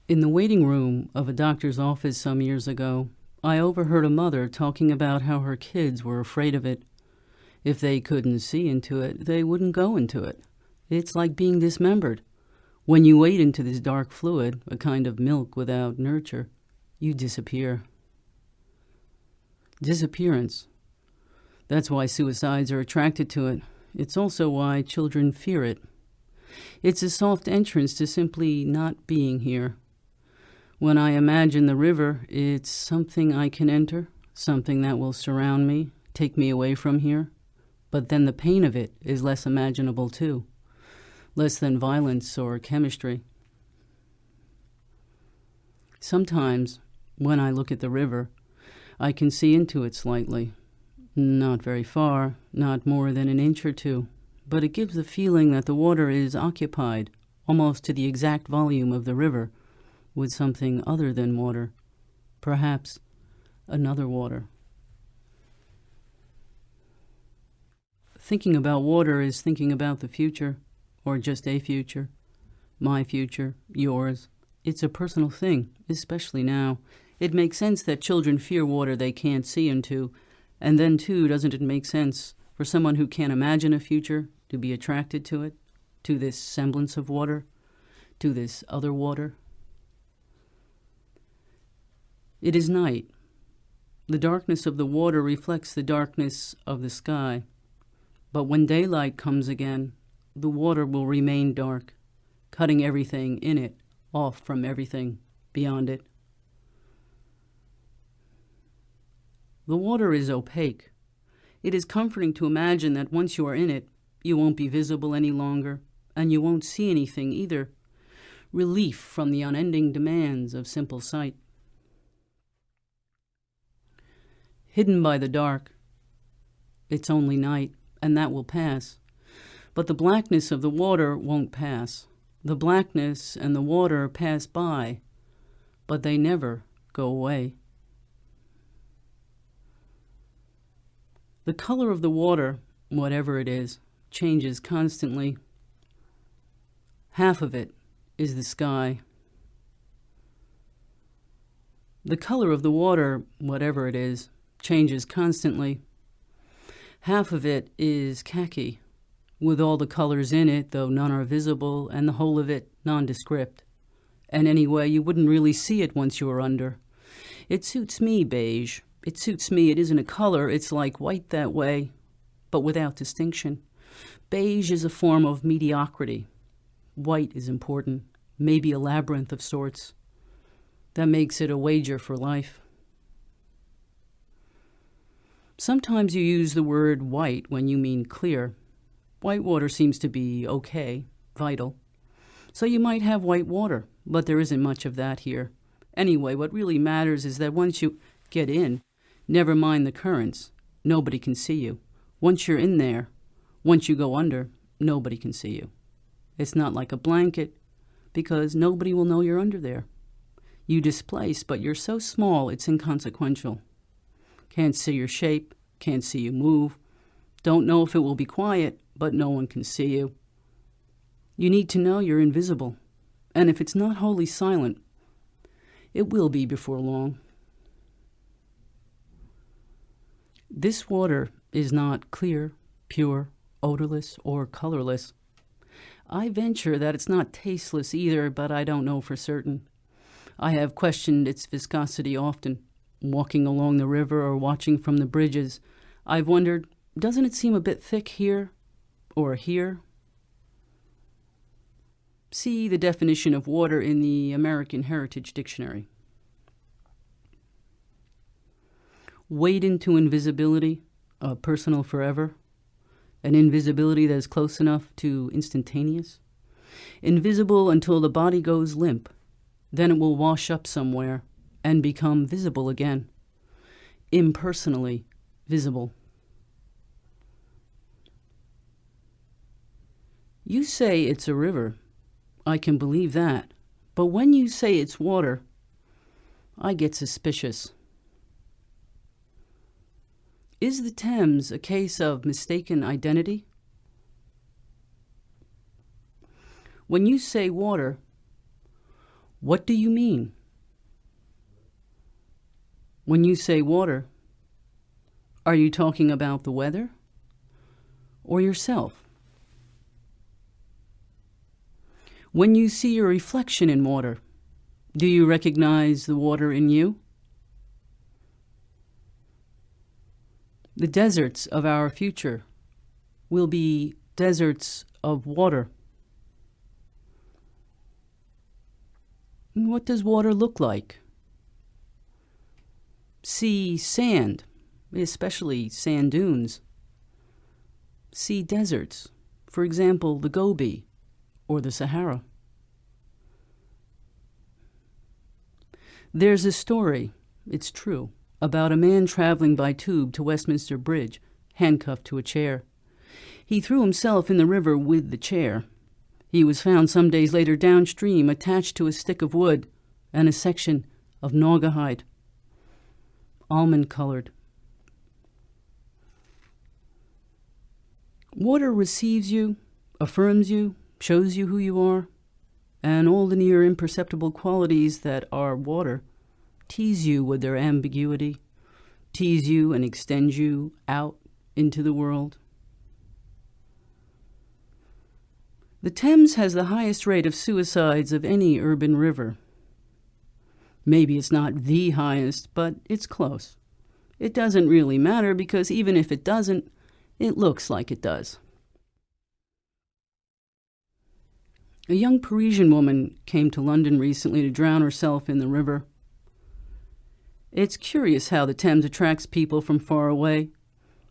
In the waiting room of a doctor's office some years ago, I overheard a mother talking about how her kids were afraid of it. If they couldn't see into it, they wouldn't go into it. It's like being dismembered. When you wade into this dark fluid, a kind of milk without nurture, you disappear. Disappearance. That's why suicides are attracted to it. It's also why children fear it. It's a soft entrance to simply not being here. When I imagine the river, it's something I can enter, something that will surround me, take me away from here. But then the pain of it is less imaginable too, less than violence or chemistry. Sometimes, when I look at the river, I can see into it slightly. Not very far, not more than an inch or two, but it gives the feeling that the water is occupied, almost to the exact volume of the river, with something other than water, perhaps another water. Thinking about water is thinking about the future, or just a future, my future, yours. It's a personal thing, especially now. It makes sense that children fear water they can't see into, and then too, doesn't it make sense for someone who can't imagine a future to be attracted to it, to this semblance of water, to this other water? It is night. The darkness of the water reflects the darkness of the sky. But when daylight comes again, the water will remain dark, cutting everything in it off from everything beyond it. The water is opaque. It is comforting to imagine that once you are in it, you won't be visible any longer, and you won't see anything either. Relief from the unending demands of simple sight. Hidden by the dark, it's only night, and that will pass. But the blackness of the water won't pass. The blackness and the water pass by, but they never go away. The color of the water, whatever it is, changes constantly. Half of it is the sky. The color of the water, whatever it is, changes constantly. Half of it is khaki, with all the colors in it, though none are visible, and the whole of it nondescript. And anyway, you wouldn't really see it once you were under. It suits me, beige. It suits me. It isn't a color. It's like white that way, but without distinction. Beige is a form of mediocrity. White is important, maybe a labyrinth of sorts. That makes it a wager for life. Sometimes you use the word white when you mean clear. White water seems to be okay, vital. So you might have white water, but there isn't much of that here. Anyway, what really matters is that once you get in, never mind the currents, nobody can see you. Once you're in there, once you go under, nobody can see you. It's not like a blanket, because nobody will know you're under there. You displace, but you're so small it's inconsequential. Can't see your shape, can't see you move. Don't know if it will be quiet, but no one can see you. You need to know you're invisible, and if it's not wholly silent, it will be before long. This water is not clear, pure, odorless, or colorless. I venture that it's not tasteless either, but I don't know for certain. I have questioned its viscosity often. Walking along the river or watching from the bridges, I've wondered, doesn't it seem a bit thick here or here? See the definition of water in the American Heritage Dictionary. Wade into invisibility, a personal forever. An invisibility that is close enough to instantaneous. Invisible until the body goes limp. Then it will wash up somewhere and become visible again. Impersonally visible. You say it's a river. I can believe that. But when you say it's water, I get suspicious. Is the Thames a case of mistaken identity? When you say water, What do you mean? When you say water, are you talking about the weather or yourself? When you see your reflection in water, do you recognize the water in you? The deserts of our future will be deserts of water. What does water look like? See sand, especially sand dunes. See deserts, for example, the Gobi or the Sahara. There's a story, it's true, about a man traveling by tube to Westminster Bridge, handcuffed to a chair. He threw himself in the river with the chair. He was found some days later downstream, attached to a stick of wood and a section of naugahyde, almond-colored. Water receives you, affirms you, shows you who you are, and all the near imperceptible qualities that are water tease you with their ambiguity, tease you and extend you out into the world. The Thames has the highest rate of suicides of any urban river. Maybe it's not the highest, but it's close. It doesn't really matter because even if it doesn't, it looks like it does. A young Parisian woman came to London recently to drown herself in the river. It's curious how the Thames attracts people from far away.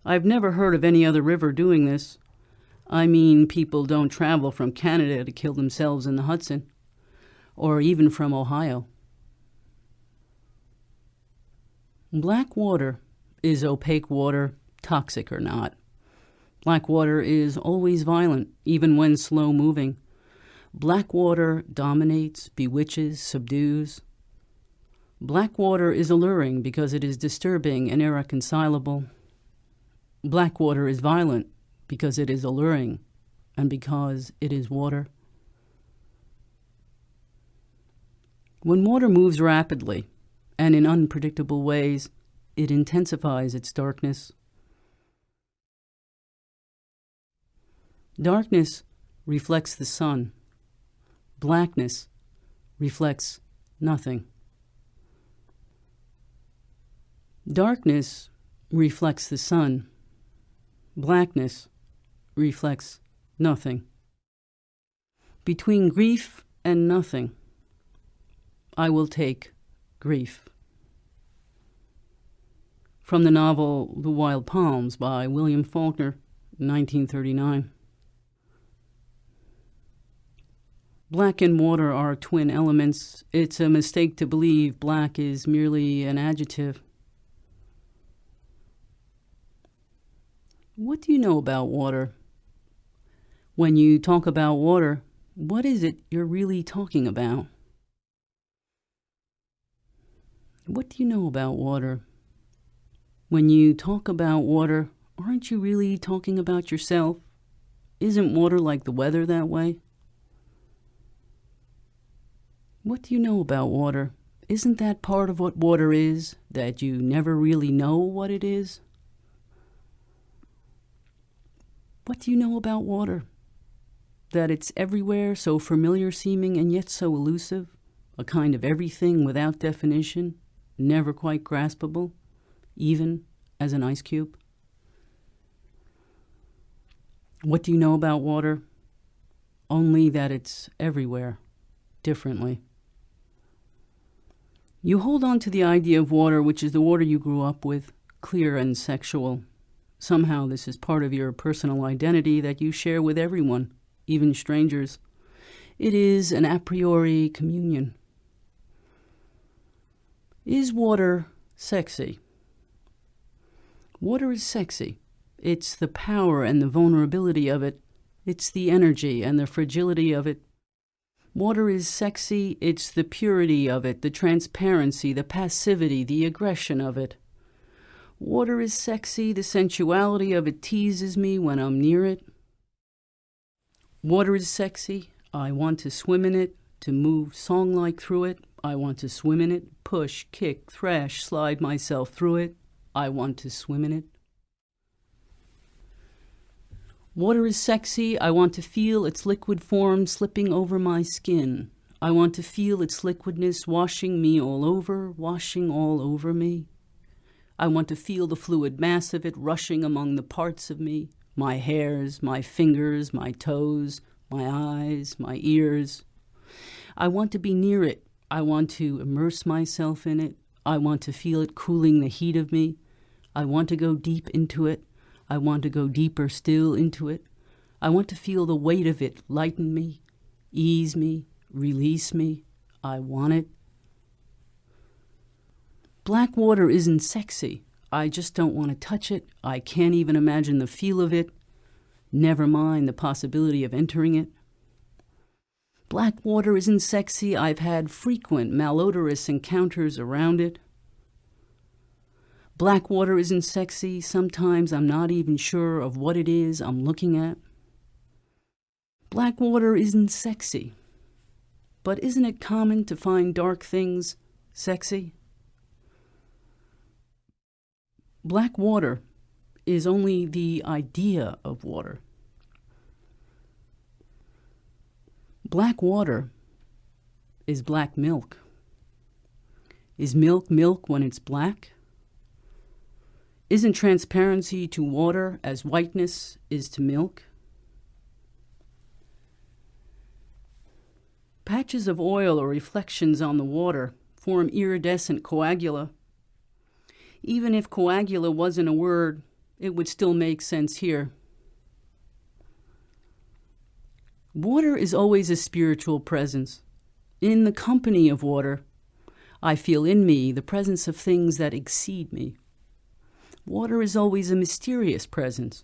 I've never heard of any other river doing this. I mean, people don't travel from Canada to kill themselves in the Hudson, or even from Ohio. Black water is opaque water, toxic or not. Black water is always violent, even when slow-moving. Black water dominates, bewitches, subdues. Black water is alluring because it is disturbing and irreconcilable. Black water is violent because it is alluring and because it is water. When water moves rapidly and in unpredictable ways, it intensifies its darkness. Darkness reflects the sun. Blackness reflects nothing. Darkness reflects the sun. Blackness reflects nothing. Between grief and nothing, I will take grief. From the novel The Wild Palms by William Faulkner, 1939. Black and water are twin elements. It's a mistake to believe black is merely an adjective. What do you know about water? When you talk about water, what is it you're really talking about? What do you know about water? When you talk about water, aren't you really talking about yourself? Isn't water like the weather that way? What do you know about water? Isn't that part of what water is, that you never really know what it is? What do you know about water? That it's everywhere, so familiar seeming and yet so elusive, a kind of everything without definition, never quite graspable, even as an ice cube? What do you know about water? Only that it's everywhere, differently. You hold on to the idea of water, which is the water you grew up with, clear and sexual. Somehow this is part of your personal identity that you share with everyone, even strangers. It is an a priori communion. Is water sexy? Water is sexy. It's the power and the vulnerability of it. It's the energy and the fragility of it. Water is sexy. It's the purity of it, the transparency, the passivity, the aggression of it. Water is sexy. The sensuality of it teases me when I'm near it. Water is sexy. I want to swim in it, to move song-like through it. I want to swim in it, push, kick, thrash, slide myself through it. I want to swim in it. Water is sexy. I want to feel its liquid form slipping over my skin. I want to feel its liquidness washing me all over, washing all over me. I want to feel the fluid mass of it rushing among the parts of me, my hairs, my fingers, my toes, my eyes, my ears. I want to be near it. I want to immerse myself in it. I want to feel it cooling the heat of me. I want to go deep into it. I want to go deeper still into it. I want to feel the weight of it lighten me, ease me, release me. I want it. Black water isn't sexy. I just don't want to touch it. I can't even imagine the feel of it. Never mind the possibility of entering it. Black water isn't sexy. I've had frequent malodorous encounters around it. Black water isn't sexy. Sometimes I'm not even sure of what it is I'm looking at. Black water isn't sexy. But isn't it common to find dark things sexy? Black water is only the idea of water. Black water is black milk. Is milk milk when it's black? Isn't transparency to water as whiteness is to milk? Patches of oil or reflections on the water form iridescent coagula. Even if coagula wasn't a word, it would still make sense here. Water is always a spiritual presence. In the company of water, I feel in me the presence of things that exceed me. Water is always a mysterious presence.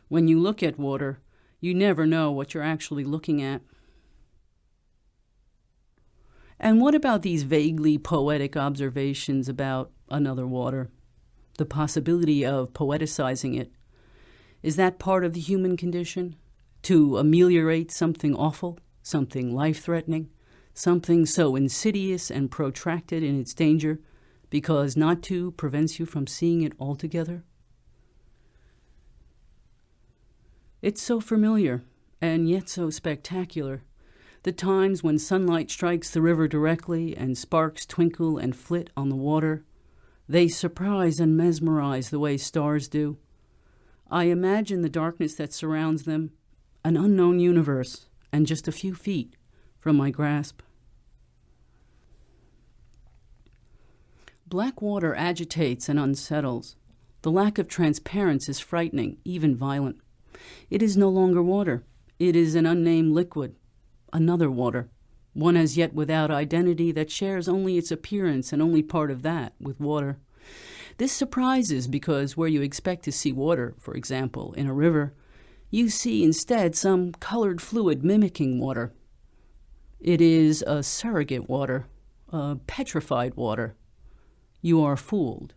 When you look at water, you never know what you're actually looking at. And what about these vaguely poetic observations about another water? The possibility of poeticizing it. Is that part of the human condition? To ameliorate something awful, something life-threatening, something so insidious and protracted in its danger, because not to prevents you from seeing it altogether? It's so familiar, and yet so spectacular. The times when sunlight strikes the river directly and sparks twinkle and flit on the water, they surprise and mesmerize the way stars do. I imagine the darkness that surrounds them, an unknown universe, and just a few feet from my grasp. Black water agitates and unsettles. The lack of transparency is frightening, even violent. It is no longer water. It is an unnamed liquid, another water, one as yet without identity that shares only its appearance and only part of that with water. This surprises because where you expect to see water, for example, in a river, you see instead some colored fluid mimicking water. It is a surrogate water, a petrified water. You are fooled.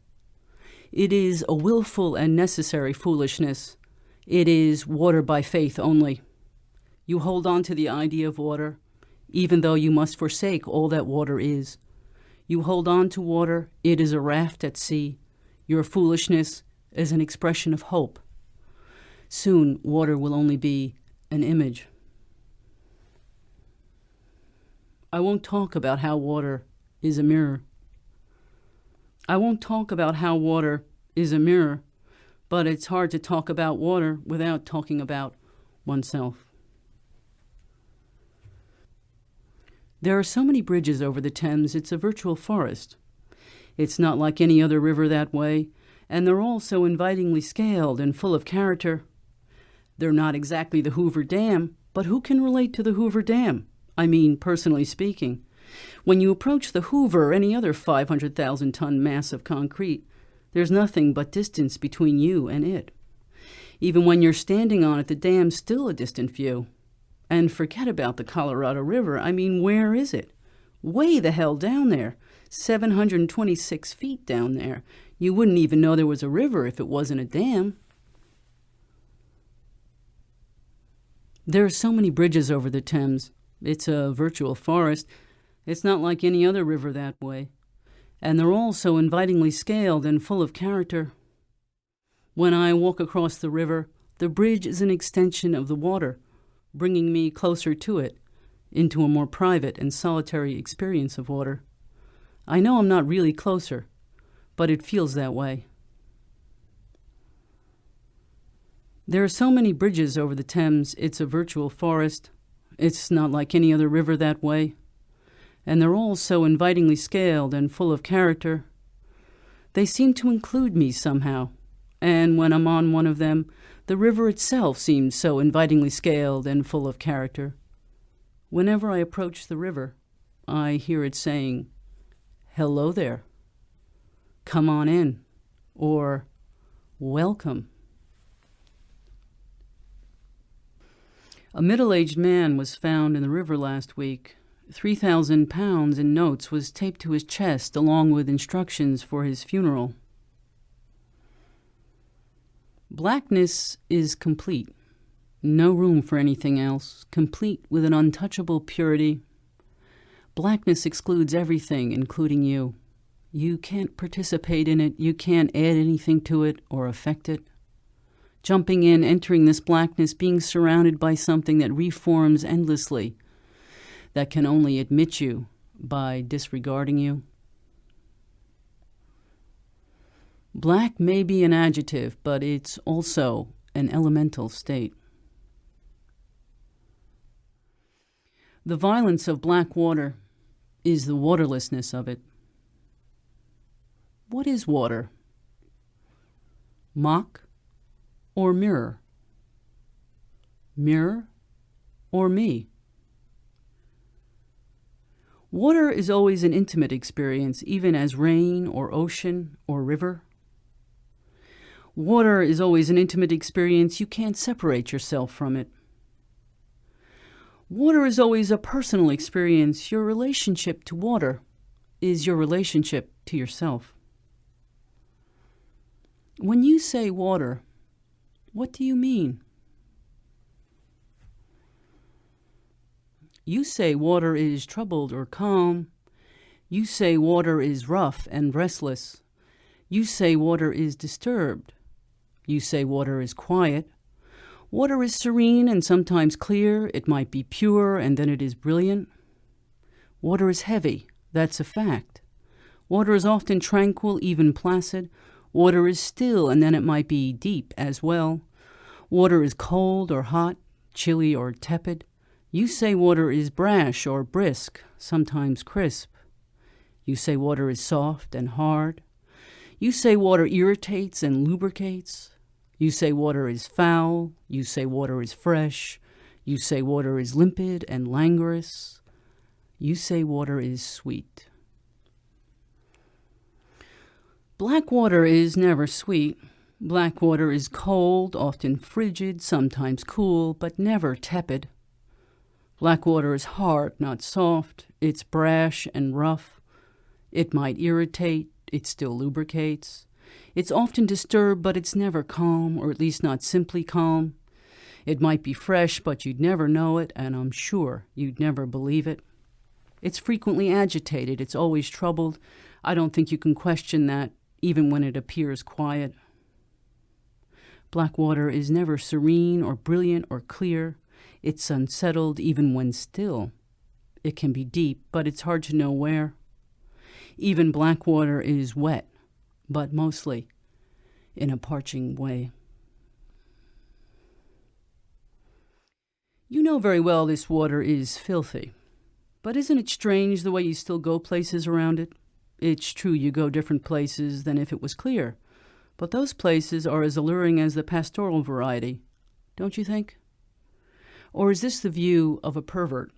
It is a willful and necessary foolishness. It is water by faith only. You hold on to the idea of water, even though you must forsake all that water is. You hold on to water, it is a raft at sea. Your foolishness is an expression of hope. Soon, water will only be an image. I won't talk about how water is a mirror. I won't talk about how water is a mirror, but it's hard to talk about water without talking about oneself. There are so many bridges over the Thames, it's a virtual forest. It's not like any other river that way, and they're all so invitingly scaled and full of character. They're not exactly the Hoover Dam, but who can relate to the Hoover Dam? I mean, personally speaking. When you approach the Hoover or any other 500,000-ton mass of concrete, there's nothing but distance between you and it. Even when you're standing on it, the dam's still a distant view. And forget about the Colorado River. I mean, where is it? Way the hell down there. 726 feet down there. You wouldn't even know there was a river if it wasn't a dam. There are so many bridges over the Thames, It's a virtual forest. It's not like any other river that way. And they're all so invitingly scaled and full of character. When I walk across the river, the bridge is an extension of the water, bringing me closer to it, into a more private and solitary experience of water. I know I'm not really closer, but it feels that way. There are so many bridges over the Thames, it's a virtual forest. It's not like any other river that way. And they're all so invitingly scaled and full of character. They seem to include me somehow. And when I'm on one of them, the river itself seems so invitingly scaled and full of character. Whenever I approach the river, I hear it saying, "Hello there," "Come on in," or "Welcome." A middle-aged man was found in the river last week. 3,000 pounds in notes was taped to his chest along with instructions for his funeral. Blackness is complete. No room for anything else. Complete with an untouchable purity. Blackness excludes everything, including you. You can't participate in it. You can't add anything to it or affect it. Jumping in, entering this blackness, being surrounded by something that reforms endlessly, that can only admit you by disregarding you. Black may be an adjective, but it's also an elemental state. The violence of black water is the waterlessness of it. What is water? Mock or mirror? Mirror or me? Water is always an intimate experience, even as rain or ocean or river. Water is always an intimate experience. You can't separate yourself from it. Water is always a personal experience. Your relationship to water is your relationship to yourself. When you say water, what do you mean? You say water is troubled or calm. You say water is rough and restless. You say water is disturbed. You say water is quiet. Water is serene and sometimes clear. It might be pure and then it is brilliant. Water is heavy. That's a fact. Water is often tranquil, even placid. Water is still and then it might be deep as well. Water is cold or hot, chilly or tepid. You say water is brash or brisk, sometimes crisp. You say water is soft and hard. You say water irritates and lubricates. You say water is foul. You say water is fresh. You say water is limpid and languorous. You say water is sweet. Black water is never sweet. Black water is cold, often frigid, sometimes cool, but never tepid. Black water is hard, not soft. It's brash and rough. It might irritate. It still lubricates. It's often disturbed, but it's never calm, or at least not simply calm. It might be fresh, but you'd never know it, and I'm sure you'd never believe it. It's frequently agitated. It's always troubled. I don't think you can question that, even when it appears quiet. Black water is never serene or brilliant or clear. It's unsettled even when still. It can be deep, but it's hard to know where. Even black water is wet, but mostly in a parching way. You know very well this water is filthy, but isn't it strange the way you still go places around it? It's true you go different places than if it was clear, but those places are as alluring as the pastoral variety, don't you think? Or is this the view of a pervert?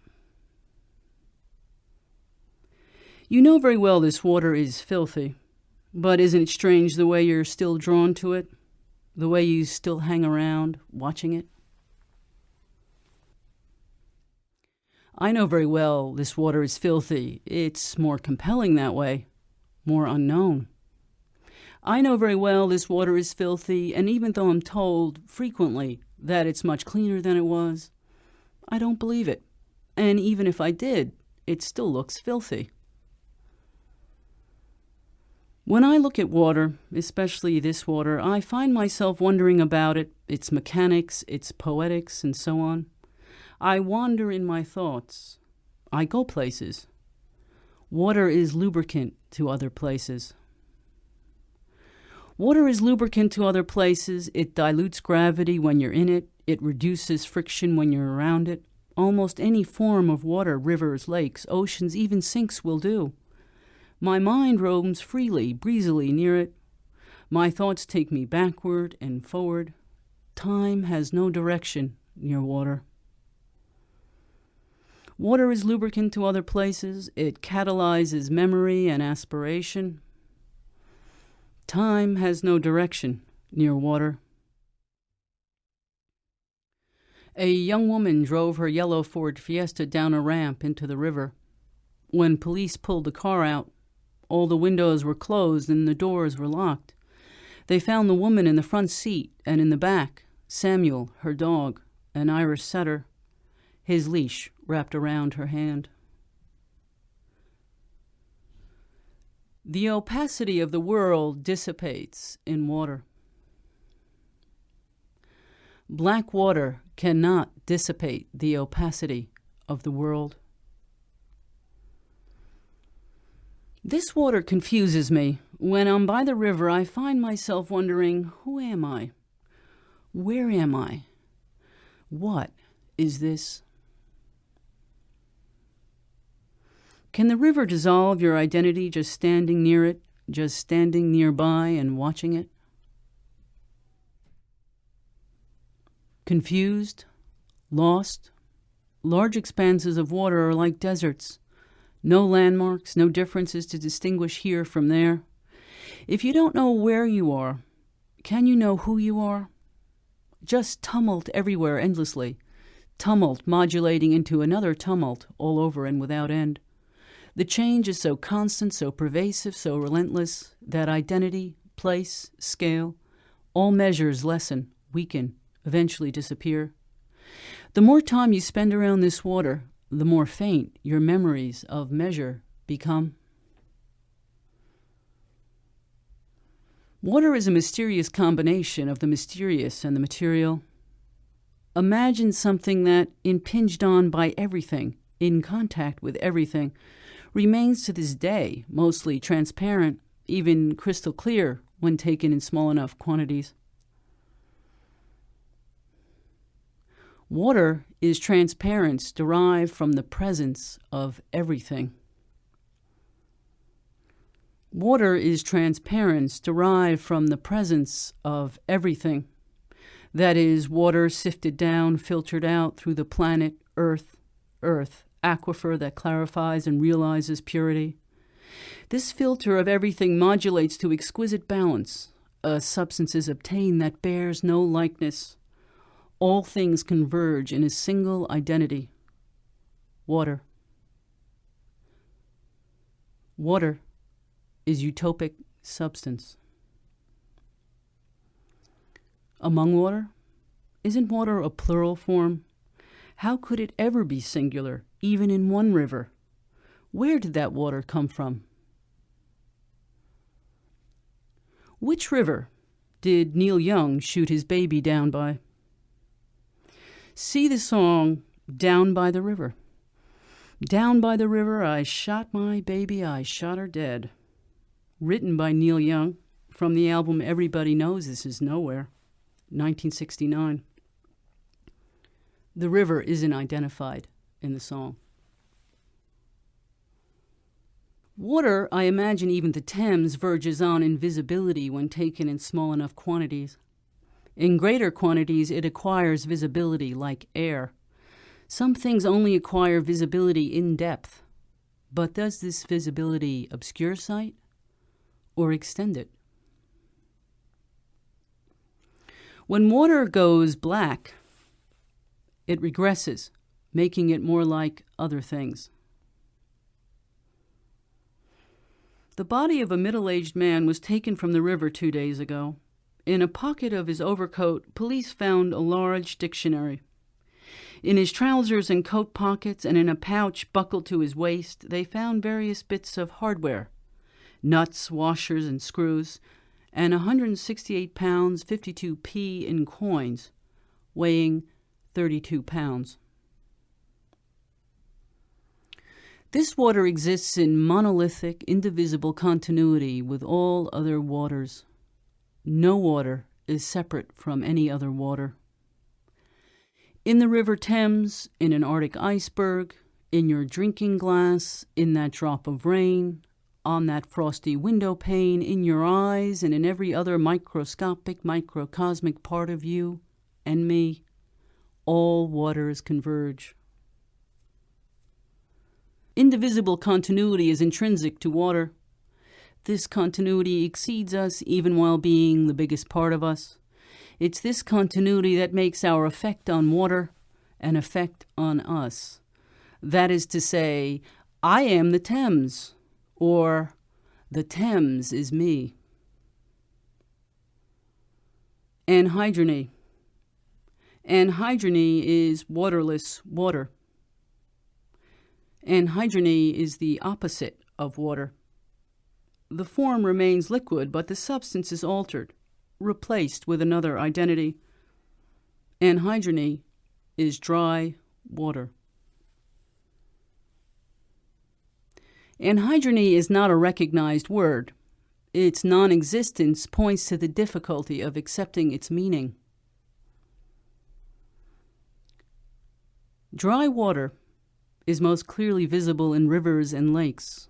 You know very well this water is filthy, but isn't it strange the way you're still drawn to it? The way you still hang around, watching it? I know very well this water is filthy. It's more compelling that way, more unknown. I know very well this water is filthy, and even though I'm told frequently that it's much cleaner than it was, I don't believe it. And even if I did, it still looks filthy. When I look at water, especially this water, I find myself wondering about it, its mechanics, its poetics, and so on. I wander in my thoughts. I go places. Water is lubricant to other places. Water is lubricant to other places. It dilutes gravity when you're in it. It reduces friction when you're around it. Almost any form of water, rivers, lakes, oceans, even sinks will do. My mind roams freely, breezily near it. My thoughts take me backward and forward. Time has no direction near water. Water is lubricant to other places. It catalyzes memory and aspiration. Time has no direction near water. A young woman drove her yellow Ford Fiesta down a ramp into the river. When police pulled the car out, all the windows were closed and the doors were locked. They found the woman in the front seat and in the back, Samuel, her dog, an Irish setter, his leash wrapped around her hand. The opacity of the world dissipates in water. Black water cannot dissipate the opacity of the world. This water confuses me. When I'm by the river, I find myself wondering, who am I? Where am I? What is this? Can the river dissolve your identity just standing near it, just standing nearby and watching it? Confused, lost, large expanses of water are like deserts. No landmarks, no differences to distinguish here from there. If you don't know where you are, can you know who you are? Just tumult everywhere endlessly. Tumult modulating into another tumult all over and without end. The change is so constant, so pervasive, so relentless, that identity, place, scale, all measures lessen, weaken, eventually disappear. The more time you spend around this water, the more faint your memories of measure become. Water is a mysterious combination of the mysterious and the material. Imagine something that, impinged on by everything, in contact with everything, remains to this day mostly transparent, even crystal clear when taken in small enough quantities. Water is transparence derived from the presence of everything. Water is transparence derived from the presence of everything. That is, water sifted down, filtered out through the planet Earth, aquifer that clarifies and realizes purity. This filter of everything modulates to exquisite balance. A substance is obtained that bears no likeness. All things converge in a single identity. Water. Water is utopic substance. Among water? Isn't water a plural form? How could it ever be singular, even in one river? Where did that water come from? Which river did Neil Young shoot his baby down by? See the song, Down by the River. Down by the river, I shot my baby, I shot her dead. Written by Neil Young from the album Everybody Knows This Is Nowhere, 1969. The river isn't identified in the song. Water, I imagine even the Thames, verges on invisibility when taken in small enough quantities. In greater quantities, it acquires visibility like air. Some things only acquire visibility in depth. But does this visibility obscure sight or extend it? When water goes black, it regresses, making it more like other things. The body of a middle-aged man was taken from the river 2 days ago. In a pocket of his overcoat, police found a large dictionary. In his trousers and coat pockets and in a pouch buckled to his waist, they found various bits of hardware, nuts, washers, and screws, and 168 pounds 52p in coins, weighing 32 pounds. This water exists in monolithic, indivisible continuity with all other waters. No water is separate from any other water. In the river Thames, in an Arctic iceberg, in your drinking glass, in that drop of rain, on that frosty window pane, in your eyes, and in every other microscopic, microcosmic part of you and me, all waters converge. Indivisible continuity is intrinsic to water. This continuity exceeds us even while being the biggest part of us. It's this continuity that makes our effect on water an effect on us. That is to say, I am the Thames, or the Thames is me. Anhydrony. Anhydrony is waterless water. Anhydrony is the opposite of water. The form remains liquid, but the substance is altered, replaced with another identity. Anhydrony is dry water. Anhydrony is not a recognized word. Its non-existence points to the difficulty of accepting its meaning. Dry water is most clearly visible in rivers and lakes.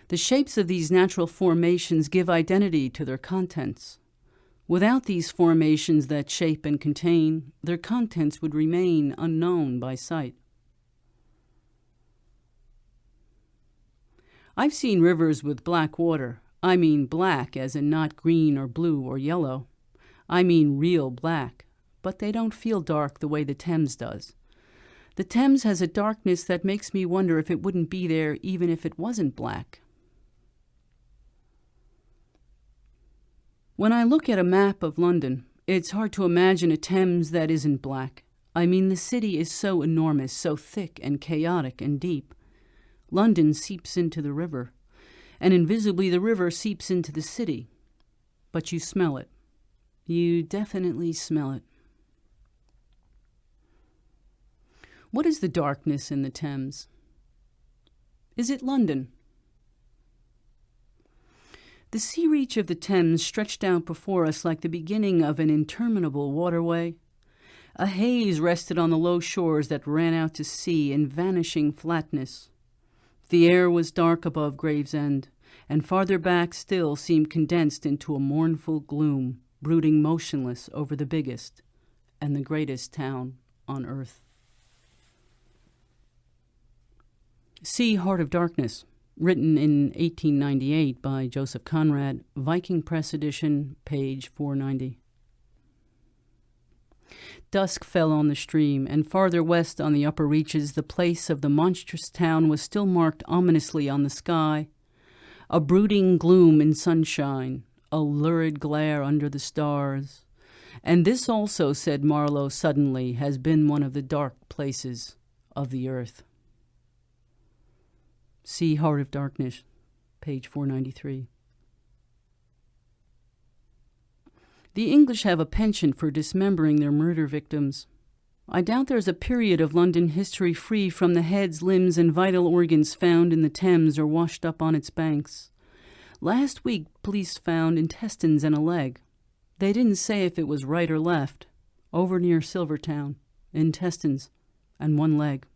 The shapes of these natural formations give identity to their contents. Without these formations that shape and contain, their contents would remain unknown by sight. I've seen rivers with black water. I mean black as in not green or blue or yellow. I mean real black, but they don't feel dark the way the Thames does. The Thames has a darkness that makes me wonder if it wouldn't be there even if it wasn't black. When I look at a map of London, it's hard to imagine a Thames that isn't black. I mean, the city is so enormous, so thick and chaotic and deep. London seeps into the river, and invisibly the river seeps into the city. But you smell it. You definitely smell it. What is the darkness in the Thames? Is it London? The sea reach of the Thames stretched out before us like the beginning of an interminable waterway. A haze rested on the low shores that ran out to sea in vanishing flatness. The air was dark above Gravesend, and farther back still seemed condensed into a mournful gloom, brooding motionless over the biggest and the greatest town on earth. See Heart of Darkness, written in 1898 by Joseph Conrad, Viking Press edition, page 490. Dusk fell on the stream, and farther west on the upper reaches the place of the monstrous town was still marked ominously on the sky. A brooding gloom in sunshine, a lurid glare under the stars. And this also, said Marlowe suddenly, has been one of the dark places of the earth. See Heart of Darkness, page 493. The English have a penchant for dismembering their murder victims. I doubt there's a period of London history free from the heads, limbs, and vital organs found in the Thames or washed up on its banks. Last week, police found intestines and a leg. They didn't say if it was right or left. Over near Silvertown, intestines and one leg.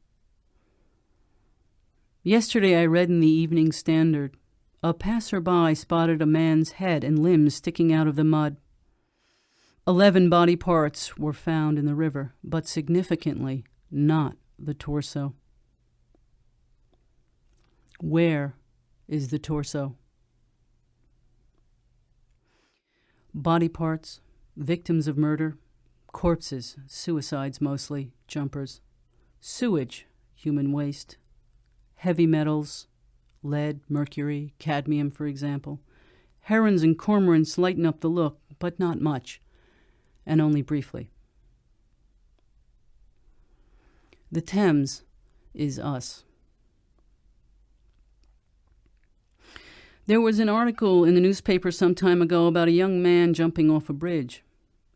Yesterday I read in the Evening Standard, a passer-by spotted a man's head and limbs sticking out of the mud. 11 body parts were found in the river, but significantly not the torso. Where is the torso? Body parts, victims of murder, corpses, suicides mostly, jumpers, sewage, human waste, heavy metals, lead, mercury, cadmium, for example. Herons and cormorants lighten up the look, but not much, and only briefly. The Thames is us. There was an article in the newspaper some time ago about a young man jumping off a bridge.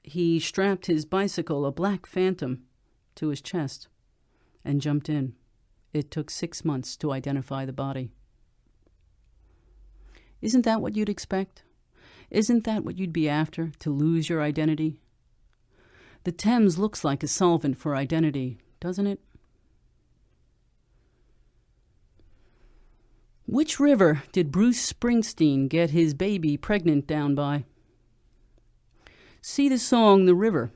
He strapped his bicycle, a black Phantom, to his chest and jumped in. It took 6 months to identify the body. Isn't that what you'd expect? Isn't that what you'd be after, to lose your identity? The Thames looks like a solvent for identity, doesn't it? Which river did Bruce Springsteen get his baby pregnant down by? See the song, The River.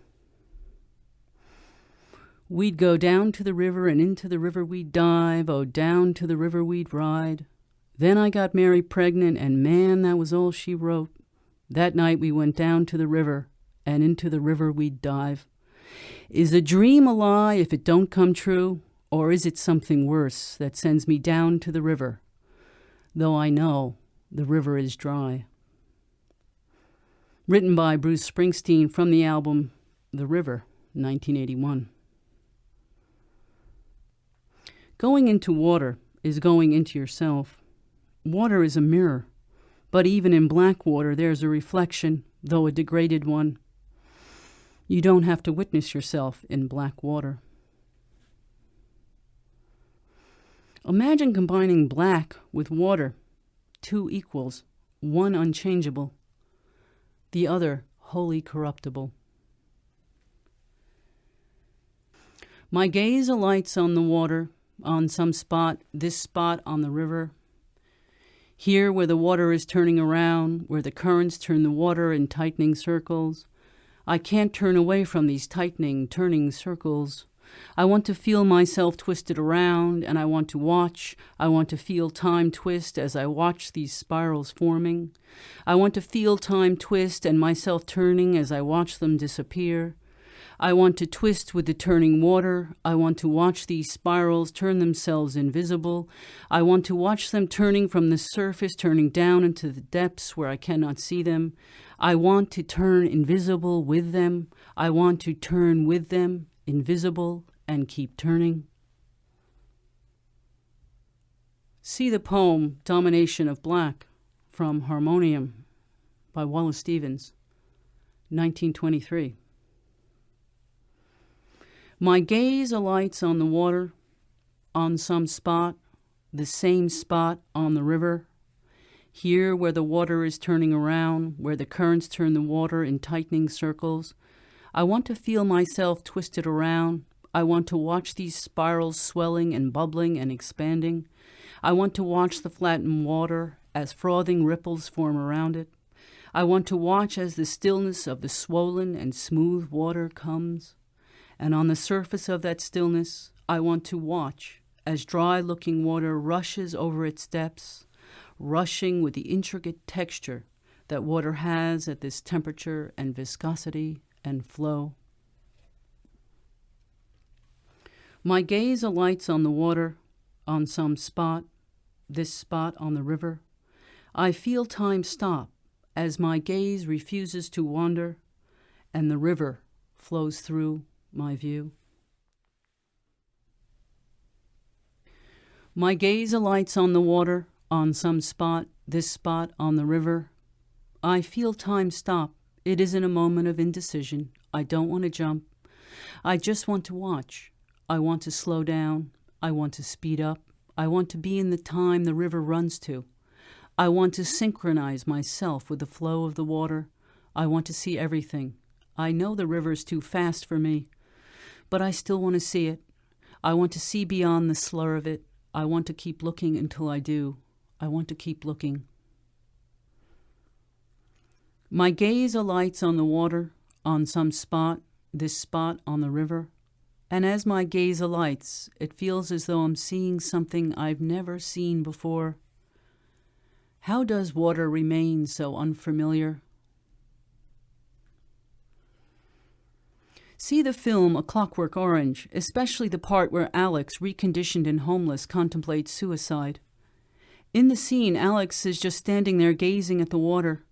We'd go down to the river, and into the river we'd dive. Oh, down to the river we'd ride. Then I got Mary pregnant, and man, that was all she wrote. That night we went down to the river, and into the river we'd dive. Is a dream a lie if it don't come true? Or is it something worse that sends me down to the river, though I know the river is dry? Written by Bruce Springsteen from the album The River, 1981. Going into water is going into yourself. Water is a mirror, but even in black water there's a reflection, though a degraded one. You don't have to witness yourself in black water. Imagine combining black with water, 2 equals, one unchangeable, the other wholly corruptible. My gaze alights on the water, on some spot, this spot on the river. Here where the water is turning around, where the currents turn the water in tightening circles. I can't turn away from these tightening, turning circles. I want to feel myself twisted around, and I want to watch. I want to feel time twist as I watch these spirals forming. I want to feel time twist and myself turning as I watch them disappear. I want to twist with the turning water. I want to watch these spirals turn themselves invisible. I want to watch them turning from the surface, turning down into the depths where I cannot see them. I want to turn invisible with them. I want to turn with them, invisible, and keep turning. See the poem Domination of Black from Harmonium by Wallace Stevens, 1923. My gaze alights on the water, on some spot, the same spot on the river. Here where the water is turning around, where the currents turn the water in tightening circles. I want to feel myself twisted around. I want to watch these spirals swelling and bubbling and expanding. I want to watch the flattened water as frothing ripples form around it. I want to watch as the stillness of the swollen and smooth water comes. And on the surface of that stillness, I want to watch as dry-looking water rushes over its depths, rushing with the intricate texture that water has at this temperature and viscosity and flow. My gaze alights on the water, on some spot, this spot on the river. I feel time stop as my gaze refuses to wander, and the river flows through my view. My gaze alights on the water, on some spot, this spot on the river. I feel time stop. It isn't a moment of indecision. I don't want to jump. I just want to watch. I want to slow down. I want to speed up. I want to be in the time the river runs to. I want to synchronize myself with the flow of the water. I want to see everything. I know the river's too fast for me, but I still want to see it. I want to see beyond the slur of it. I want to keep looking until I do. I want to keep looking. My gaze alights on the water, on some spot, this spot on the river. And as my gaze alights, it feels as though I'm seeing something I've never seen before. How does water remain so unfamiliar? See the film A Clockwork Orange, especially the part where Alex, reconditioned and homeless, contemplates suicide. In the scene, Alex is just standing there gazing at the water.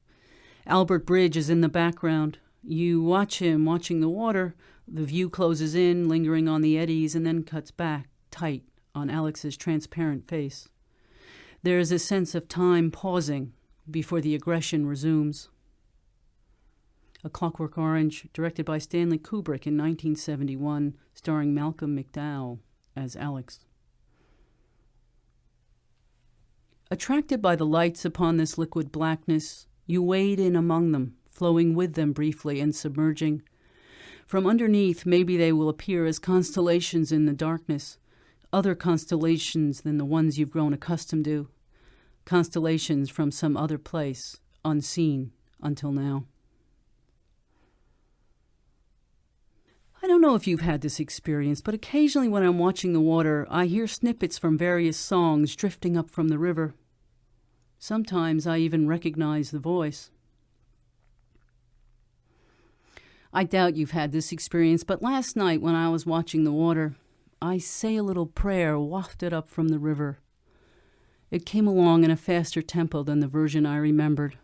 Albert Bridge is in the background. You watch him watching the water. The view closes in, lingering on the eddies, and then cuts back, tight, on Alex's transparent face. There is a sense of time pausing before the aggression resumes. A Clockwork Orange, directed by Stanley Kubrick in 1971, starring Malcolm McDowell as Alex. Attracted by the lights upon this liquid blackness, you wade in among them, flowing with them briefly and submerging. From underneath, maybe they will appear as constellations in the darkness, other constellations than the ones you've grown accustomed to, constellations from some other place, unseen until now. I don't know if you've had this experience, but occasionally when I'm watching the water, I hear snippets from various songs drifting up from the river. Sometimes I even recognize the voice. I doubt you've had this experience, but last night when I was watching the water, I say a little prayer wafted up from the river. It came along in a faster tempo than the version I remembered.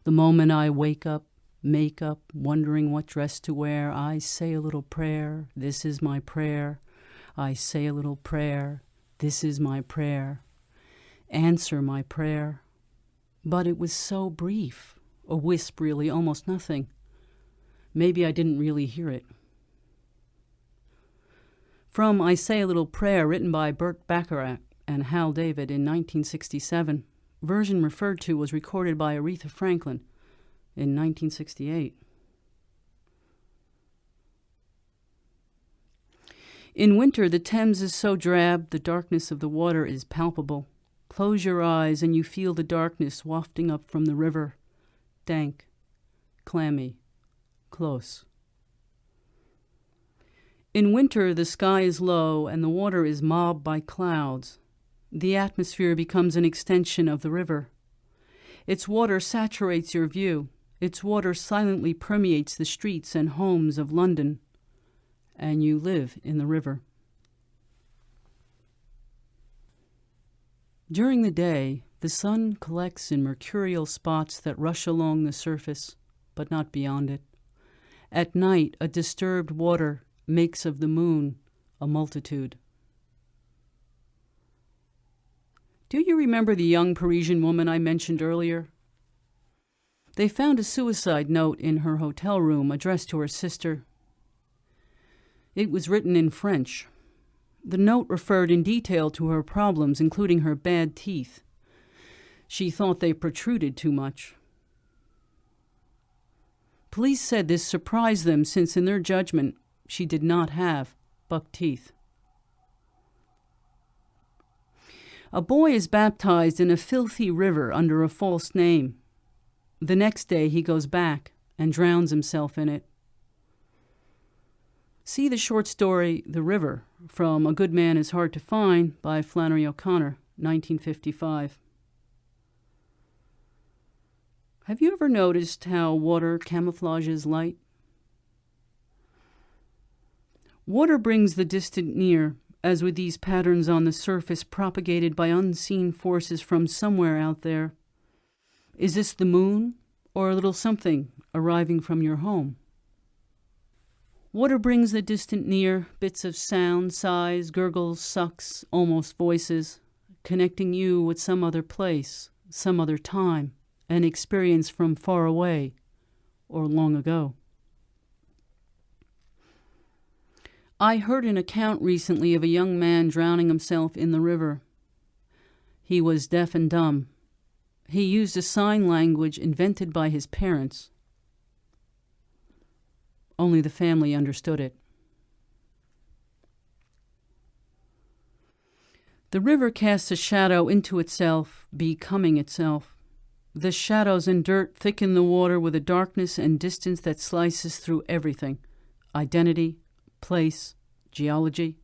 The moment I wake up, make up, wondering what dress to wear, I say a little prayer, this is my prayer. I say a little prayer, this is my prayer. Answer my prayer. But it was so brief, a wisp really, almost nothing. Maybe I didn't really hear it. From I Say a Little Prayer, written by Burt Bacharach and Hal David in 1967, version referred to was recorded by Aretha Franklin in 1968. In winter, the Thames is so drab, the darkness of the water is palpable. Close your eyes and you feel the darkness wafting up from the river. Dank, clammy, close. In winter, the sky is low and the water is mobbed by clouds. The atmosphere becomes an extension of the river. Its water saturates your view. Its water silently permeates the streets and homes of London. And you live in the river. During the day, the sun collects in mercurial spots that rush along the surface, but not beyond it. At night, a disturbed water makes of the moon a multitude. Do you remember the young Parisian woman I mentioned earlier? They found a suicide note in her hotel room addressed to her sister. It was written in French. The note referred in detail to her problems, including her bad teeth. She thought they protruded too much. Police said this surprised them since, in their judgment, she did not have buck teeth. A boy is baptized in a filthy river under a false name. The next day he goes back and drowns himself in it. See the short story The River from A Good Man is Hard to Find by Flannery O'Connor, 1955. Have you ever noticed how water camouflages light? Water brings the distant near, as with these patterns on the surface propagated by unseen forces from somewhere out there. Is this the moon, or a little something arriving from your home? Water brings the distant near, bits of sound, sighs, gurgles, sucks, almost voices, connecting you with some other place, some other time, an experience from far away or long ago. I heard an account recently of a young man drowning himself in the river. He was deaf and dumb. He used a sign language invented by his parents. Only the family understood it. The river casts a shadow into itself, becoming itself. The shadows and dirt thicken the water with a darkness and distance that slices through everything: identity, place, geology.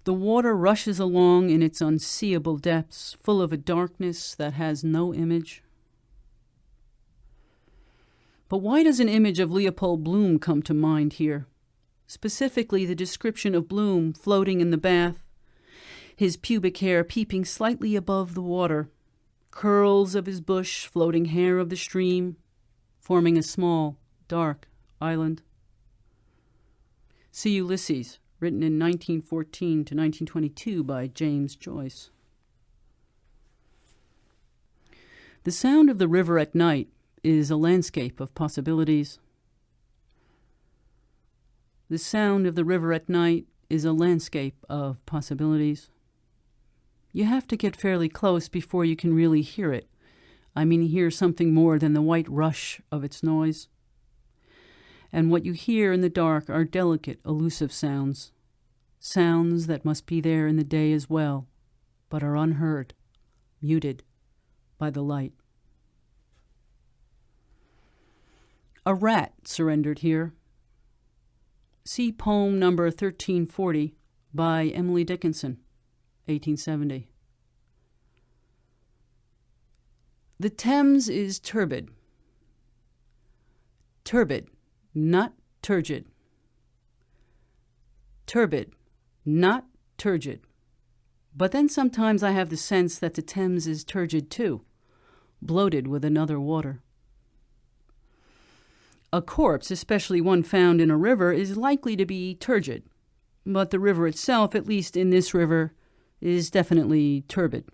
The water rushes along in its unseeable depths, full of a darkness that has no image. But why does an image of Leopold Bloom come to mind here? Specifically, the description of Bloom floating in the bath, his pubic hair peeping slightly above the water, curls of his bush, floating hair of the stream, forming a small, dark, island. See Ulysses, written in 1914 to 1922 by James Joyce. The sound of the river at night is a landscape of possibilities. The sound of the river at night is a landscape of possibilities. You have to get fairly close before you can really hear it. I mean, hear something more than the white rush of its noise. And what you hear in the dark are delicate, elusive sounds. Sounds that must be there in the day as well, but are unheard, muted by the light. A rat surrendered here. See poem number 1340 by Emily Dickinson, 1870. The Thames is turbid. Turbid, not turgid. Turbid, not turgid. But then sometimes I have the sense that the Thames is turgid too, bloated with another water. A corpse, especially one found in a river, is likely to be turgid, but the river itself, at least in this river, is definitely turbid.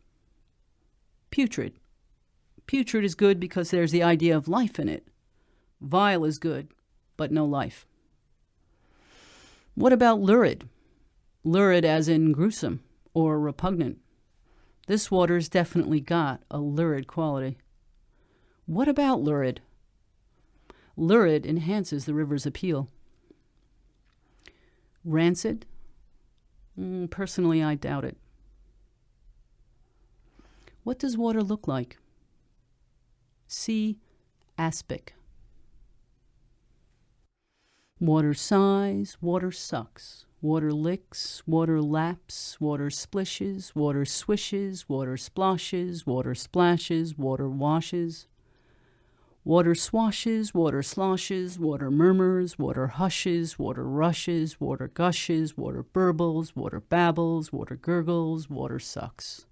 Putrid. Putrid is good because there's the idea of life in it. Vile is good, but no life. What about lurid? Lurid as in gruesome or repugnant. This water's definitely got a lurid quality. What about lurid? Lurid enhances the river's appeal. Rancid? Personally, I doubt it. What does water look like? See aspic. Water sighs, water sucks. Water licks, water laps, water splishes, water swishes, water splashes, water splashes, water washes. Water swashes, water sloshes, water murmurs, water hushes, water rushes, water gushes, water burbles, water babbles, water gurgles, water sucks.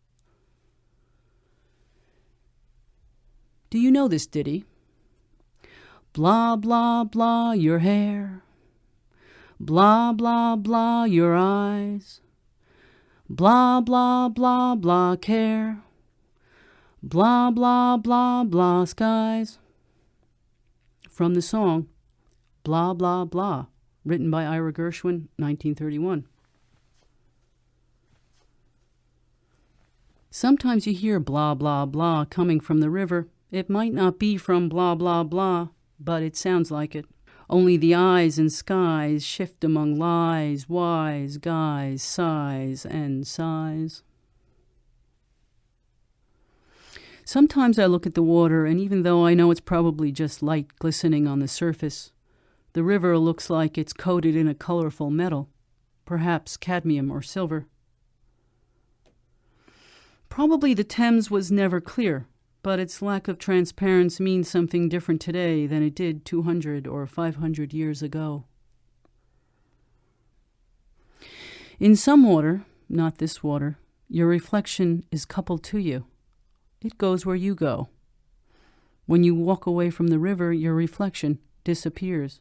Do you know this ditty? Blah, blah, blah, your hair. Blah, blah, blah, your eyes. Blah, blah, blah, blah, care. Blah, blah, blah, blah, skies. From the song Blah, Blah, Blah, written by Ira Gershwin, 1931. Sometimes you hear blah, blah, blah coming from the river. It might not be from blah, blah, blah, but it sounds like it. Only the eyes and skies shift among lies, wise, guys, sighs, and sighs. Sometimes I look at the water, and even though I know it's probably just light glistening on the surface, the river looks like it's coated in a colorful metal, perhaps cadmium or silver. Probably the Thames was never clear, but its lack of transparency means something different today than it did 200 or 500 years ago. In some water, not this water, your reflection is coupled to you. It goes where you go. When you walk away from the river, your reflection disappears.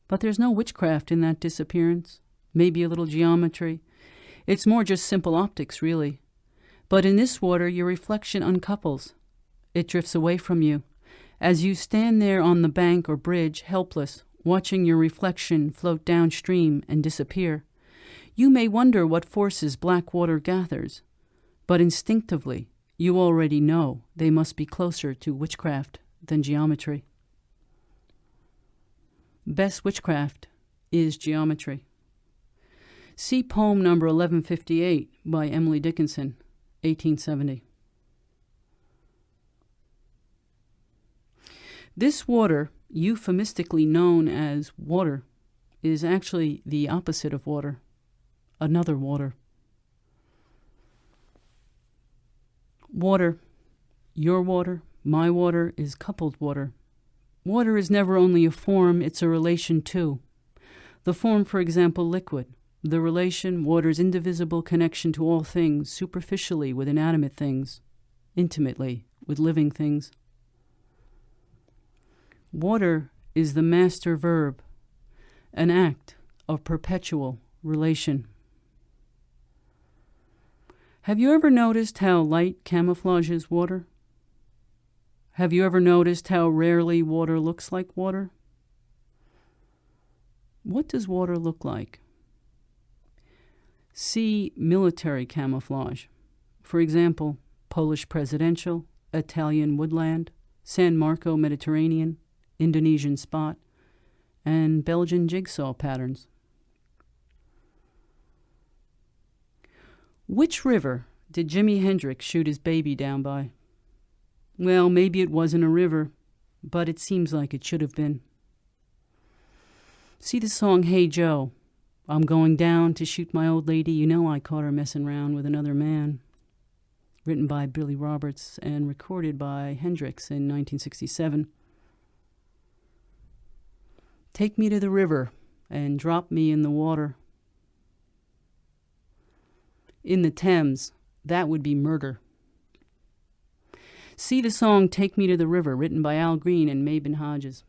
But there's no witchcraft in that disappearance. Maybe a little geometry. It's more just simple optics, really. But in this water, your reflection uncouples. It drifts away from you. As you stand there on the bank or bridge, helpless, watching your reflection float downstream and disappear, you may wonder what forces black water gathers. But instinctively, you already know they must be closer to witchcraft than geometry. Best witchcraft is geometry. See poem number 1158 by Emily Dickinson, 1870. This water, euphemistically known as water, is actually the opposite of water, another water. Water, your water, my water, is coupled water. Water is never only a form, it's a relation too. The form, for example, liquid. The relation, water's indivisible connection to all things, superficially with inanimate things, intimately with living things. Water is the master verb, an act of perpetual relation. Have you ever noticed how light camouflages water? Have you ever noticed how rarely water looks like water? What does water look like? See military camouflage. For example, Polish presidential, Italian woodland, San Marco Mediterranean, Indonesian spot, and Belgian jigsaw patterns. Which river did Jimi Hendrix shoot his baby down by? Well, maybe it wasn't a river, but it seems like it should have been. See the song Hey Joe? I'm going down to shoot my old lady. You know I caught her messing around with another man. Written by Billy Roberts and recorded by Hendrix in 1967. Take me to the river and drop me in the water. In the Thames, that would be murder. See the song Take Me to the River, written by Al Green and Mabon Hodges.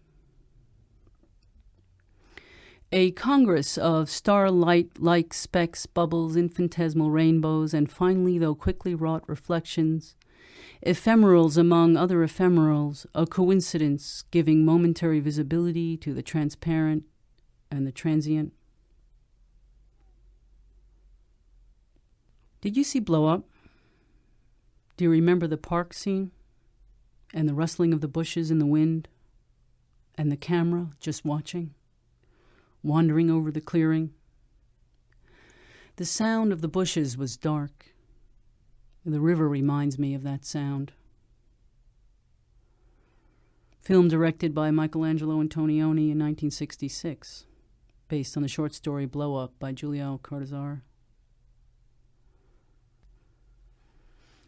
A congress of starlight-like specks, bubbles, infinitesimal rainbows, and finely, though quickly wrought reflections, ephemerals among other ephemerals, a coincidence giving momentary visibility to the transparent and the transient. Did you see Blow Up? Do you remember the park scene? And the rustling of the bushes in the wind? And the camera just watching? Wandering over the clearing? The sound of the bushes was dark. The river reminds me of that sound. Film directed by Michelangelo Antonioni in 1966, based on the short story Blow Up by Giulio Cortázar.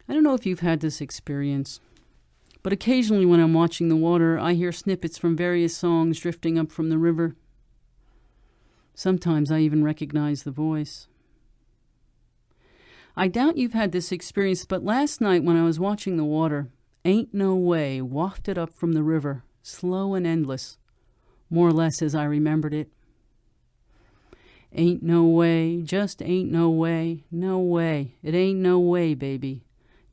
I don't know if you've had this experience, but occasionally when I'm watching the water, I hear snippets from various songs drifting up from the river. Sometimes I even recognize the voice. I doubt you've had this experience, but last night when I was watching the water, Ain't No Way wafted up from the river, slow and endless, more or less as I remembered it. Ain't no way, just ain't no way, no way, it ain't no way, baby.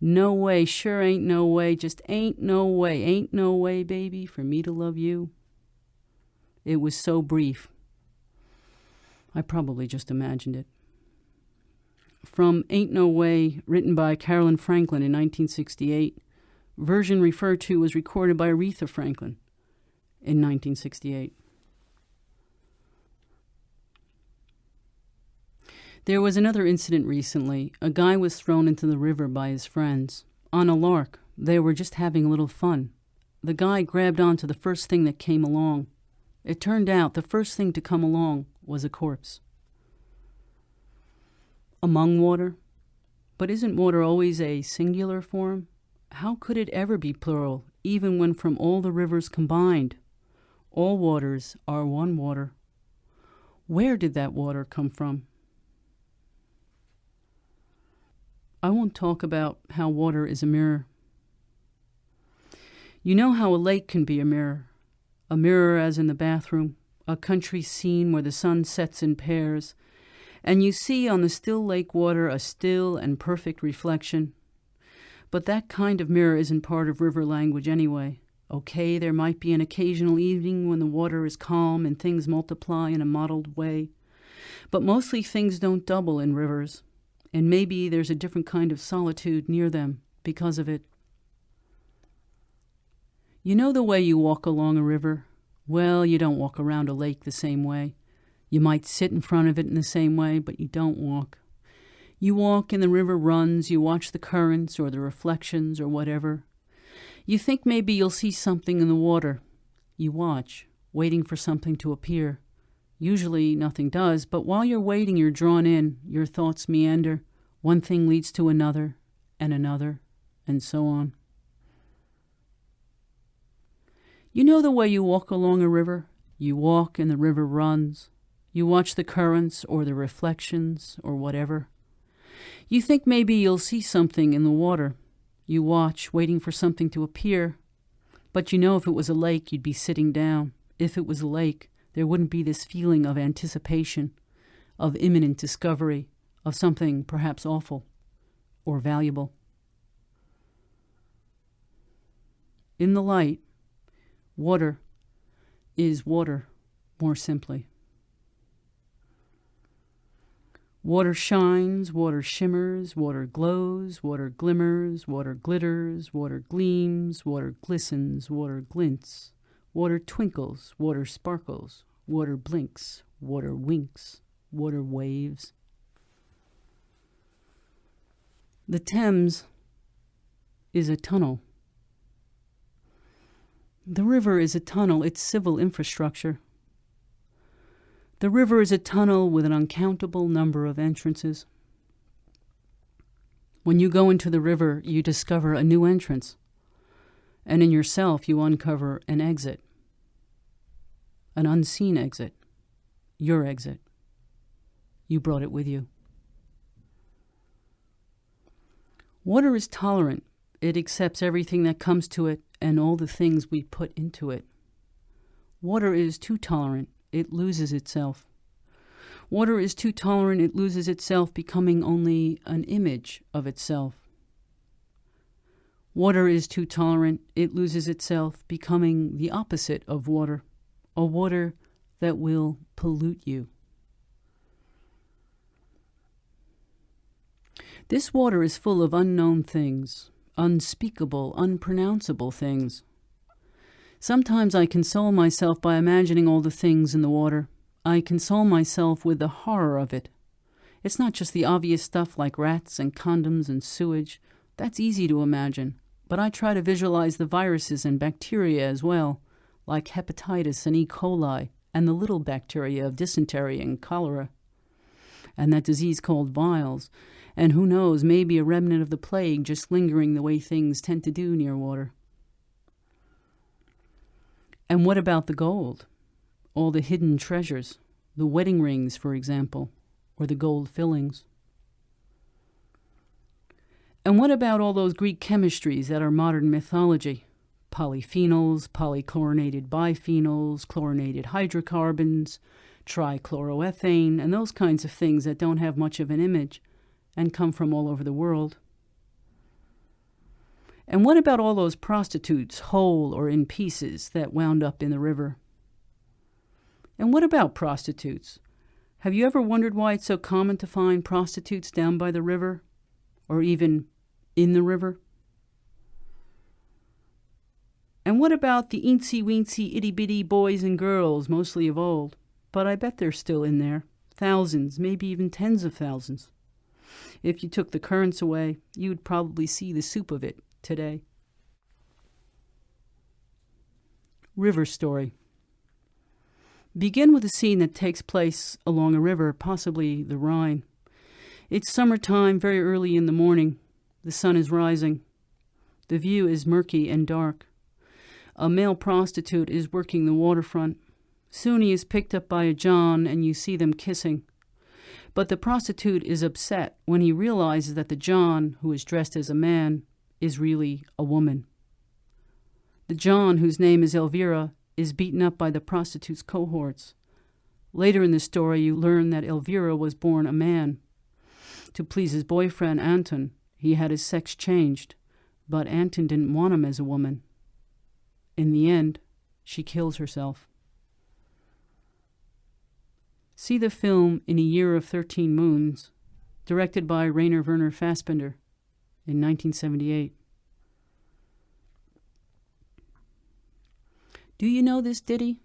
No way, sure ain't no way, just ain't no way, baby, for me to love you. It was so brief. I probably just imagined it. From Ain't No Way, written by Carolyn Franklin in 1968. Version referred to was recorded by Aretha Franklin in 1968. There was another incident recently. A guy was thrown into the river by his friends. On a lark. They were just having a little fun. The guy grabbed onto the first thing that came along. It turned out the first thing to come along was a corpse. Among water? But isn't water always a singular form? How could it ever be plural, even when from all the rivers combined? All waters are one water. Where did that water come from? I won't talk about how water is a mirror. You know how a lake can be a mirror as in the bathroom, a country scene where the sun sets in pairs, and you see on the still lake water a still and perfect reflection. But that kind of mirror isn't part of river language anyway. Okay, there might be an occasional evening when the water is calm and things multiply in a mottled way, but mostly things don't double in rivers. And maybe there's a different kind of solitude near them because of it. You know the way you walk along a river? Well, you don't walk around a lake the same way. You might sit in front of it in the same way, but you don't walk. You walk and the river runs, you watch the currents or the reflections or whatever. You think maybe you'll see something in the water. You watch, waiting for something to appear. Usually nothing does, but while you're waiting, you're drawn in. Your thoughts meander. One thing leads to another, and so on. You know the way you walk along a river? You walk and the river runs. You watch the currents or the reflections or whatever. You think maybe you'll see something in the water. You watch, waiting for something to appear. But you know if it was a lake, you'd be sitting down. If it was a lake, there wouldn't be this feeling of anticipation, of imminent discovery, of something perhaps awful or valuable. In the light, water is water, more simply. Water shines, water shimmers, water glows, water glimmers, water glitters, water gleams, water glistens, water glints, water twinkles, water sparkles, water blinks, water winks, water waves. The Thames is a tunnel. The river is a tunnel, it's civil infrastructure. The river is a tunnel with an uncountable number of entrances. When you go into the river, you discover a new entrance, and in yourself you uncover an exit, an unseen exit, your exit. You brought it with you. Water is tolerant. It accepts everything that comes to it and all the things we put into it. Water is too tolerant. It loses itself. Water is too tolerant. It loses itself, becoming only an image of itself. Water is too tolerant. It loses itself, becoming the opposite of water, a water that will pollute you. This water is full of unknown things, unspeakable, unpronounceable things. Sometimes I console myself by imagining all the things in the water. I console myself with the horror of it. It's not just the obvious stuff like rats and condoms and sewage. That's easy to imagine. But I try to visualize the viruses and bacteria as well, like hepatitis and E. coli, and the little bacteria of dysentery and cholera, and that disease called vials, and who knows, maybe a remnant of the plague just lingering the way things tend to do near water. And what about the gold? All the hidden treasures, the wedding rings, for example, or the gold fillings. And what about all those Greek chemistries that are modern mythology? Polyphenols, polychlorinated biphenyls, chlorinated hydrocarbons, trichloroethane, and those kinds of things that don't have much of an image and come from all over the world. And what about all those prostitutes, whole or in pieces, that wound up in the river? And what about prostitutes? Have you ever wondered why it's so common to find prostitutes down by the river, or even in the river? And what about the eensy-weensy itty-bitty boys and girls, mostly of old? But I bet they're still in there. Thousands, maybe even tens of thousands. If you took the currents away, you would probably see the soup of it today. River story. Begin with a scene that takes place along a river, possibly the Rhine. It's summertime, very early in the morning. The sun is rising. The view is murky and dark. A male prostitute is working the waterfront. Soon he is picked up by a John, and you see them kissing. But the prostitute is upset when he realizes that the John, who is dressed as a man, is really a woman. The John, whose name is Elvira, is beaten up by the prostitute's cohorts. Later in the story, you learn that Elvira was born a man. To please his boyfriend, Anton, he had his sex changed, but Anton didn't want him as a woman. In the end, she kills herself. See the film In a Year of 13 Moons, directed by Rainer Werner Fassbinder in 1978. Do you know this ditty?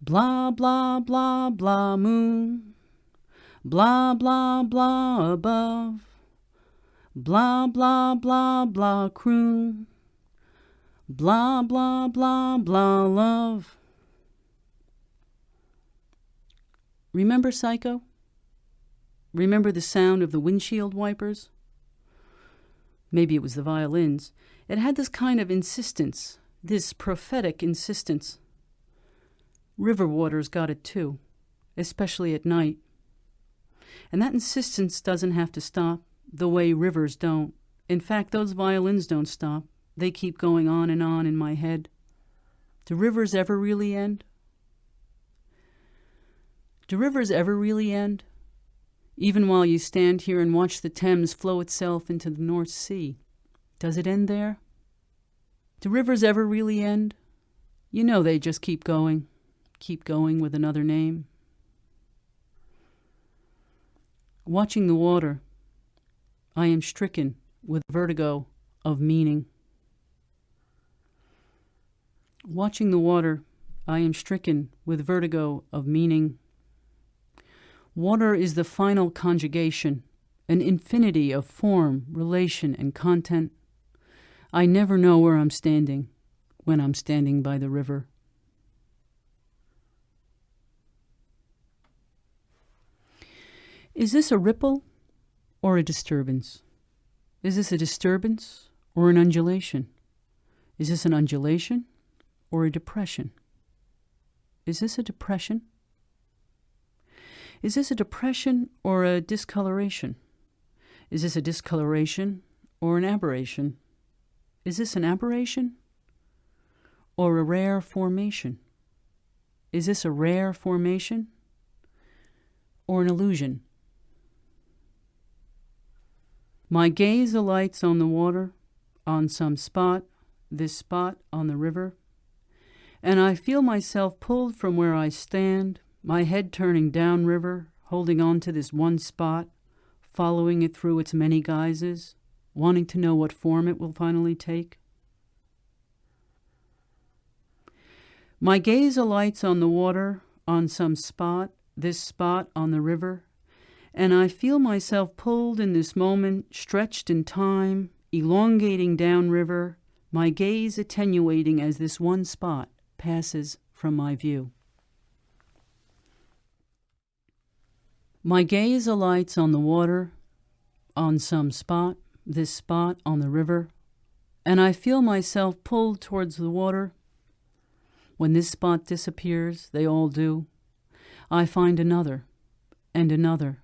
Blah, blah, blah, blah, moon. Blah, blah, blah, above. Blah, blah, blah, blah, croon. Blah, blah, blah, blah, love. Remember Psycho? Remember the sound of the windshield wipers? Maybe it was the violins. It had this kind of insistence, this prophetic insistence. River waters got it too, especially at night. And that insistence doesn't have to stop, the way rivers don't. In fact, those violins don't stop. They keep going on in my head. Do rivers ever really end? Do rivers ever really end? Even while you stand here and watch the Thames flow itself into the North Sea, does it end there? Do rivers ever really end? You know they just keep going with another name. Watching the water, I am stricken with vertigo of meaning. Watching the water, I am stricken with vertigo of meaning. Water is the final conjugation, an infinity of form, relation, and content. I never know where I'm standing when I'm standing by the river. Is this a ripple or a disturbance? Is this a disturbance or an undulation? Is this an undulation or a depression? Is this a depression? Is this a depression or a discoloration? Is this a discoloration or an aberration? Is this an aberration or a rare formation? Is this a rare formation or an illusion? My gaze alights on the water, on some spot, this spot on the river, and I feel myself pulled from where I stand, my head turning downriver, holding on to this one spot, following it through its many guises, wanting to know what form it will finally take. My gaze alights on the water, on some spot, this spot on the river, and I feel myself pulled in this moment, stretched in time, elongating downriver, my gaze attenuating as this one spot passes from my view. My gaze alights on the water, on some spot, this spot on the river, and I feel myself pulled towards the water. When this spot disappears, they all do, I find another and another.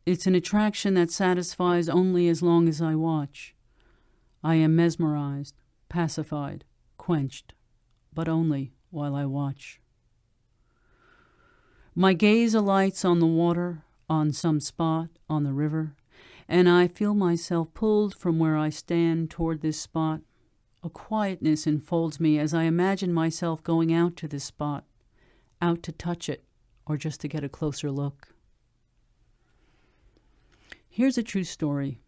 It's an attraction that satisfies only as long as I watch. I am mesmerized, pacified, quenched, but only while I watch. My gaze alights on the water, on some spot on the river, and I feel myself pulled from where I stand toward this spot. A quietness enfolds me as I imagine myself going out to this spot, out to touch it, or just to get a closer look. Here's a true story.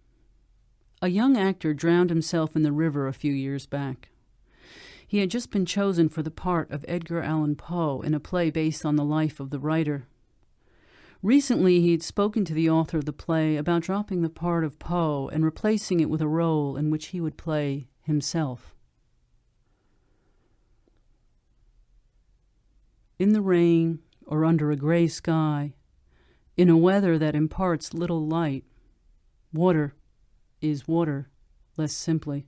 A young actor drowned himself in the river a few years back. He had just been chosen for the part of Edgar Allan Poe in a play based on the life of the writer. Recently, he had spoken to the author of the play about dropping the part of Poe and replacing it with a role in which he would play himself. In the rain or under a gray sky, in a weather that imparts little light, water is water, less simply.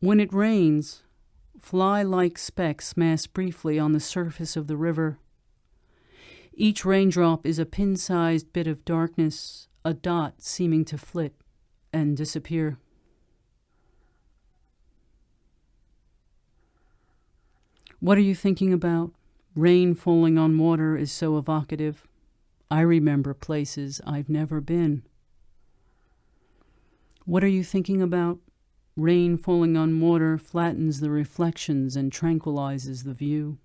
When it rains, fly-like specks mass briefly on the surface of the river. Each raindrop is a pin-sized bit of darkness, a dot seeming to flit and disappear. What are you thinking about? Rain falling on water is so evocative. I remember places I've never been. What are you thinking about? Rain falling on water flattens the reflections and tranquilizes the view.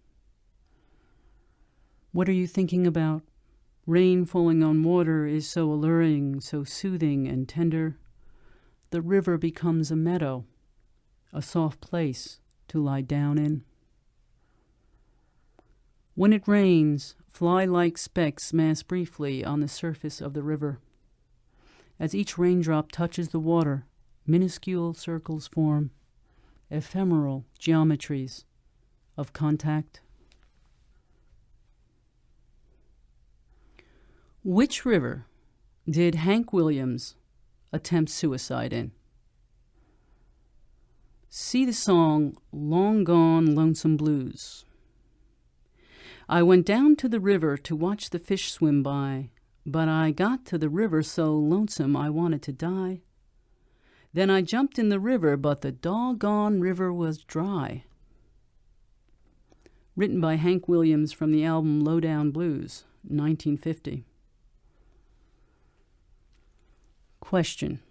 What are you thinking about? Rain falling on water is so alluring, so soothing and tender. The river becomes a meadow, a soft place to lie down in. When it rains, fly-like specks mass briefly on the surface of the river. As each raindrop touches the water, minuscule circles form, ephemeral geometries of contact. Which river did Hank Williams attempt suicide in? See the song Long Gone Lonesome Blues. I went down to the river to watch the fish swim by, but I got to the river so lonesome I wanted to die. Then I jumped in the river, but the doggone river was dry. Written by Hank Williams from the album Lowdown Blues, 1950. Question.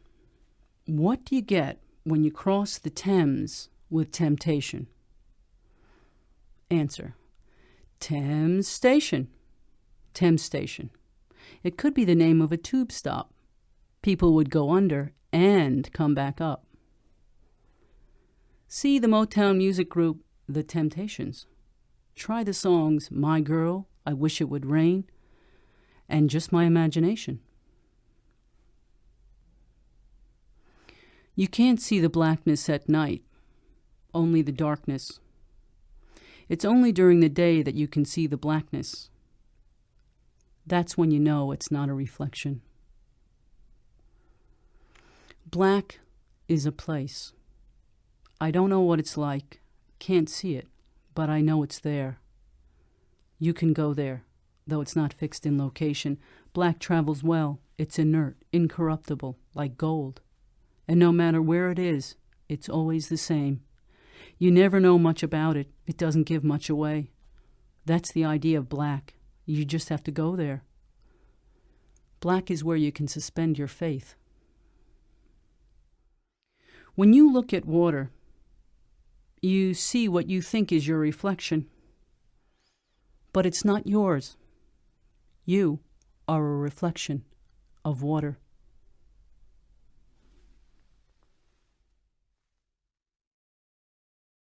What do you get when you cross the Thames with temptation? Answer. Thames Station. Thames Station. It could be the name of a tube stop. People would go under and come back up. See the Motown music group The Temptations. Try the songs My Girl, I Wish It Would Rain, and Just My Imagination. You can't see the blackness at night, only the darkness. It's only during the day that you can see the blackness. That's when you know it's not a reflection. Black is a place. I don't know what it's like, can't see it, but I know it's there. You can go there, though it's not fixed in location. Black travels well, it's inert, incorruptible, like gold. And no matter where it is, it's always the same. You never know much about it, it doesn't give much away. That's the idea of black. You just have to go there. Black is where you can suspend your faith. When you look at water, you see what you think is your reflection. But it's not yours. You are a reflection of water.